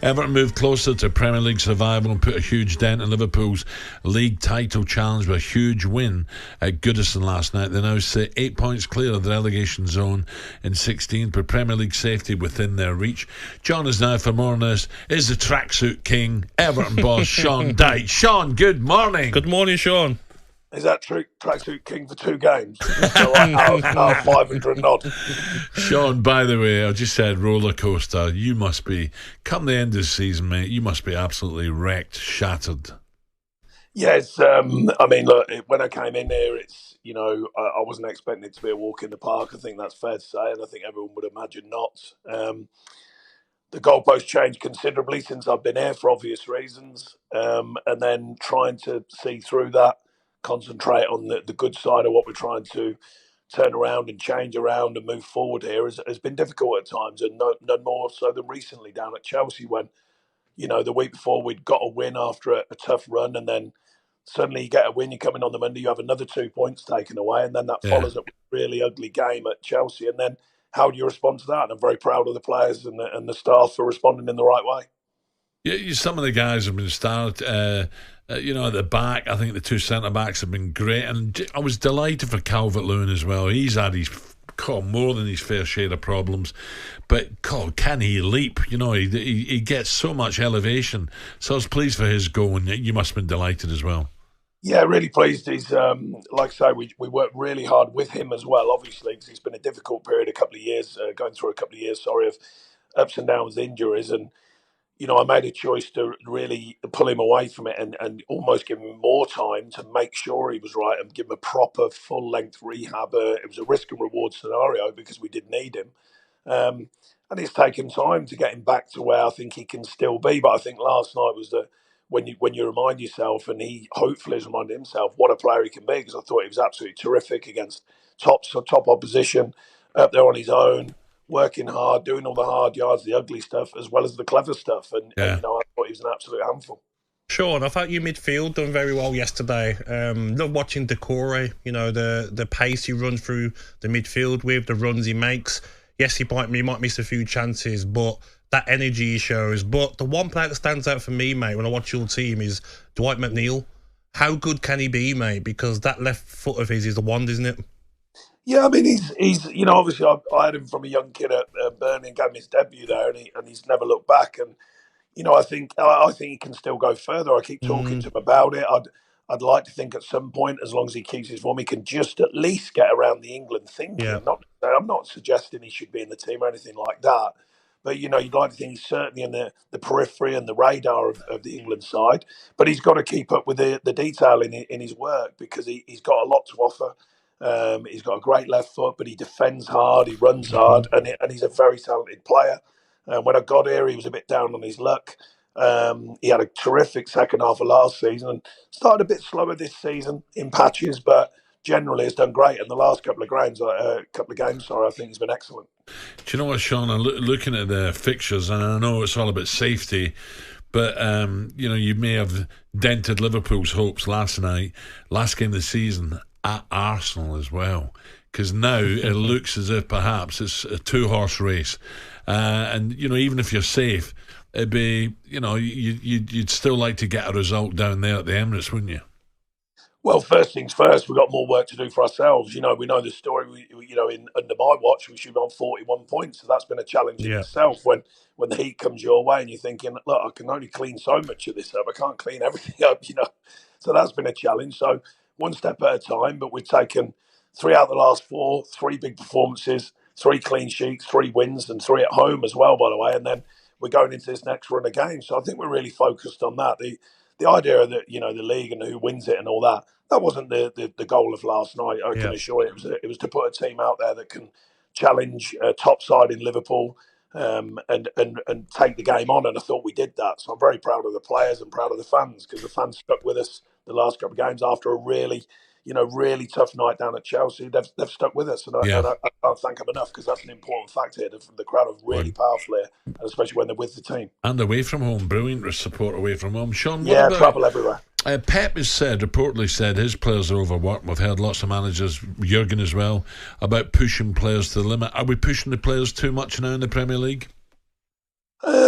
Everton moved closer to Premier League survival and put a huge dent in Liverpool's league title challenge with a huge win at Goodison last night. They now sit 8 points clear of the relegation zone in 16th, with Premier League safety within their reach. John is now, for more on this, is the tracksuit king, Everton boss Sean Dyche. Sean, good morning. Good morning, Sean. Is that tracksuit king for 2 games? So out 500 and odd. Sean, by the way, I just said roller coaster. You must be, come the end of the season, mate, you must be absolutely wrecked, shattered. Yes, I mean, look, when I came in here, I wasn't expecting it to be a walk in the park. I think that's fair to say, and I think everyone would imagine not. The goalposts changed considerably since I've been here for obvious reasons, and then trying to see through that, concentrate on the good side of what we're trying to turn around and change around and move forward here has been difficult at times, and none more so than recently down at Chelsea when, the week before we'd got a win after a tough run, and then suddenly you get a win, you come in on the Monday, you have another 2 points taken away, and then that follows up with a really ugly game at Chelsea, and then how do you respond to that? And I'm very proud of the players and the staff for responding in the right way. Yeah, some of the guys have been started, at the back. I think the 2 centre-backs have been great. And I was delighted for Calvert-Lewin as well. He's had more than his fair share of problems. But, can he leap? He gets so much elevation. So I was pleased for his goal, and you must have been delighted as well. Yeah, really pleased. He's, like I say, we worked really hard with him as well, obviously, because it's been a difficult period, going through a couple of years, of ups and downs, injuries. And I made a choice to really pull him away from it and almost give him more time to make sure he was right and give him a proper full-length rehab. It was a risk and reward scenario because we did need him. And it's taken time to get him back to where I think he can still be. But I think last night was when you remind yourself, and he hopefully has reminded himself what a player he can be, because I thought he was absolutely terrific against top opposition, up there on his own, working hard, doing all the hard yards, the ugly stuff, as well as the clever stuff. And I thought he was an absolute handful. Sean, I thought your midfield done very well yesterday. Love watching Decore, the pace he runs through the midfield with, the runs he makes. Yes, he might miss a few chances, but that energy he shows. But the one player that stands out for me, mate, when I watch your team is Dwight McNeil. How good can he be, mate? Because that left foot of his is the wand, isn't it? Yeah, I mean, he's obviously I had him from a young kid at Burnley and gave him his debut there, and he's never looked back. And I think he can still go further. I keep talking to him about it. I'd like to think at some point, as long as he keeps his form, he can just at least get around the England thinking. Yeah. I'm not suggesting he should be in the team or anything like that. But, you'd like to think he's certainly in the periphery and the radar of the England side. But he's got to keep up with the detail in his work, because he's got a lot to offer. He's got a great left foot, but he defends hard, he runs hard, and he's a very talented player. When I got here, he was a bit down on his luck. He had a terrific second half of last season and started a bit slower this season in patches, but generally has done great. And the last couple of games, I think he's been excellent. Do you know what, Sean? I'm looking at the fixtures, and I know it's all about safety, but you may have dented Liverpool's hopes last game of the season at Arsenal as well, because now it looks as if perhaps it's a 2-horse race, and even if you're safe, it'd be you'd still like to get a result down there at the Emirates, wouldn't you? Well, first things first, we've got more work to do for ourselves. We know the story. Under my watch, we should be on 41 points, so that's been a challenge in itself. When the heat comes your way and you're thinking, look, I can only clean so much of this up. I can't clean everything up. So that's been a challenge. So one step at a time, but we've taken 3 out of the last 4, 3 big performances, 3 clean sheets, 3 wins, and 3 at home as well, by the way. And then we're going into this next run of games. So I think we're really focused on that. The idea that, the league and who wins it and all that, that wasn't the goal of last night. I can assure you it was to put a team out there that can challenge top side in Liverpool, and take the game on. And I thought we did that. So I'm very proud of the players and proud of the fans, because the fans stuck with us the last couple of games after a really tough night down at Chelsea. They've stuck with us, and I can't thank them enough, because that's an important fact here. The crowd are really powerful here, and especially when they're with the team. And away from home, brilliant support away from home. Sean, travel everywhere. Pep has reportedly said his players are overworked. We've heard lots of managers, Jurgen as well, about pushing players to the limit. Are we pushing the players too much now in the Premier League?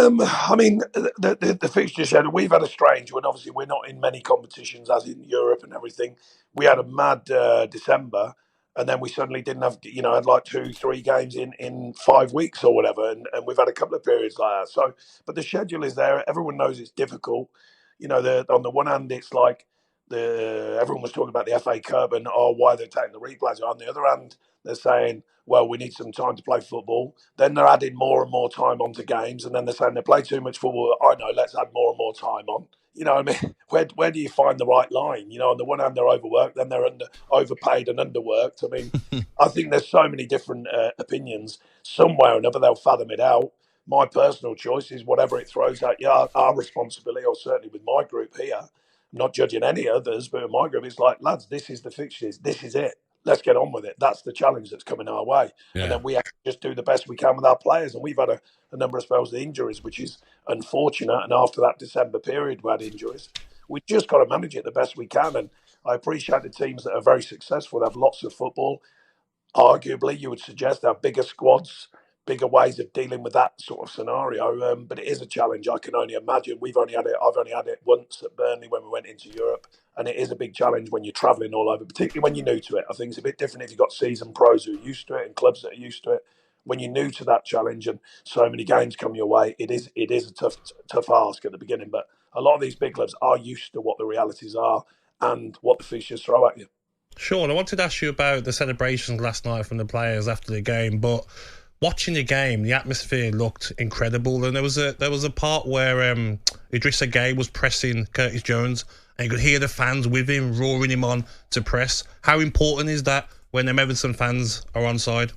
I mean, the fixture schedule, we've had a strange one. Obviously, we're not in many competitions as in Europe and everything. We had a mad December, and then we suddenly didn't have, had like 2-3 games in 5 weeks or whatever. And we've had a couple of periods like that. So, but the schedule is there. Everyone knows it's difficult. On the one hand, it's like everyone was talking about the FA Cup and why they're taking the replays. On the other hand, they're saying, well, we need some time to play football. Then they're adding more and more time onto games, and then they're saying they play too much football. I know, let's add more and more time on. You know what I mean? Where do you find the right line? On the one hand, they're overworked, then they're overpaid and underworked. I mean, I think there's so many different opinions. Somewhere or another, they'll fathom it out. My personal choice is whatever it throws at you, our responsibility, or certainly with my group here. I'm not judging any others, but in my group, it's like, lads, this is the fixtures. This is it. Let's get on with it. That's the challenge that's coming our way. Yeah. And then we have to just do the best we can with our players. And we've had a number of spells of injuries, which is unfortunate. And after that December period, we had injuries. We've just got to manage it the best we can. And I appreciate the teams that are very successful. They have lots of football. Arguably, you would suggest they have bigger squads, bigger ways of dealing with that sort of scenario. But it is a challenge. I can only imagine. I've only had it once at Burnley when we went into Europe. And it is a big challenge when you're travelling all over, particularly when you're new to it. I think it's a bit different if you've got seasoned pros who are used to it and clubs that are used to it. When you're new to that challenge and so many games come your way, it is a tough ask at the beginning. But a lot of these big clubs are used to what the realities are and what the fixtures throw at you. Sean, I wanted to ask you about the celebrations last night from the players after the game, but watching the game, the atmosphere looked incredible, and there was a part where Idrissa Gueye was pressing Curtis Jones, and you could hear the fans with him, roaring him on to press. How important is that when them Everton fans are on side?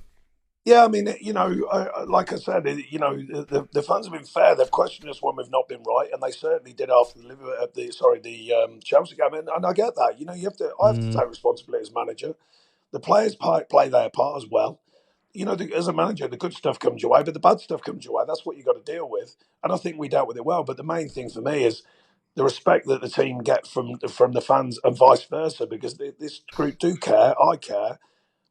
Yeah, I mean, like I said, the fans have been fair. They've questioned us when we've not been right, and they certainly did after the Chelsea game. And I get that. I have to take responsibility as manager. The players play their part as well. As a manager, the good stuff comes your way, but the bad stuff comes your way. That's what you've got to deal with. And I think we dealt with it well. But the main thing for me is the respect that the team get from the fans and vice versa, because this group do care. I care.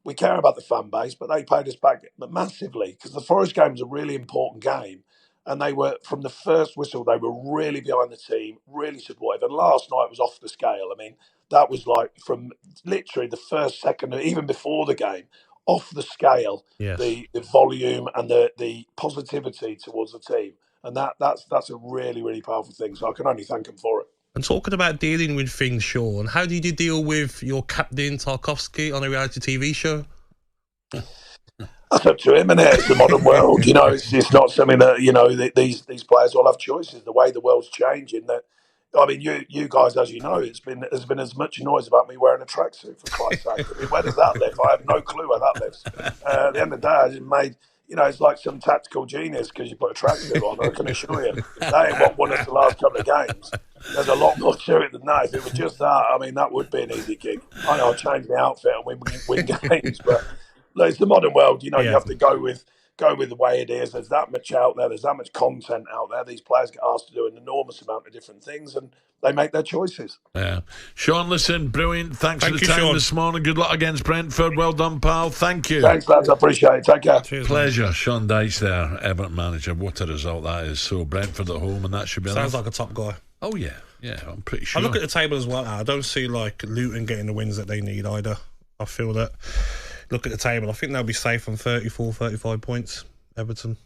We care about the fan base, but they paid us back massively because the Forest game was a really important game. And they were, from the first whistle, they were really behind the team, really supportive. And last night was off the scale. I mean, that was like from literally the first second, even before the game, off the scale, yes. The volume and the positivity towards the team. And that's a really, really powerful thing. So I can only thank them for it. And talking about dealing with things, Sean, how did you deal with your captain, talkSPORT, on a reality TV show? That's up to him, and it's the modern world. It's not something that, these players all have choices. The way the world's changing, that I mean, you guys, as you know, there's been as much noise about me wearing a tracksuit, for Christ's sake. I mean, where does that live? I have no clue where that lives. At the end of the day, I just made, it's like some tactical genius because you put a tracksuit on. I can assure you, that ain't what won us the last couple of games. There's a lot more to it than that. If it was just that, I mean, that would be an easy gig. I know I'll change my outfit and win games, but look, it's the modern world. You have to go with the way it is. There's that much out there. There's that much content out there. These players get asked to do an enormous amount of different things, and they make their choices. Yeah. Sean, listen, brilliant. Thanks for the time, Sean, this morning. Good luck against Brentford. Well done, pal. Thank you. Thanks, lads. I appreciate it. Take care. Cheers, pleasure. Man. Sean Dyche there, Everton manager. What a result that is. So Brentford at home, and that should be Sounds enough. Like a top guy. Oh, yeah. Yeah, I'm pretty sure. I look at the table as well. I don't see like Luton getting the wins that they need either. I feel that. Look at the table. I think they'll be safe on 34, 35 points. Everton.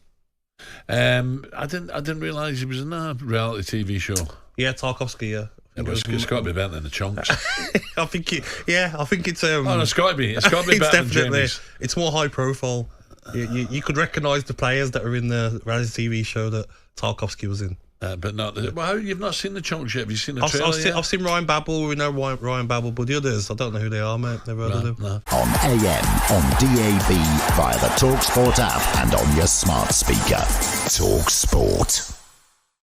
I didn't realise he was in a reality TV show. Yeah, talkSPORT. Yeah, it's got to be better than the Chunks. I think it's. It's got to be. It's got to be better than Jamie's. It's more high profile. You could recognise the players that are in the reality TV show that talkSPORT was in. But not. Well, you've not seen the Chunks yet? Have you seen the trailer yet? I've seen Ryan Babel. We know Ryan Babel, but the others, I don't know who they are, mate. Never heard of them. No. On AM, on DAB, via the talkSPORT app, and on your smart speaker. talkSPORT.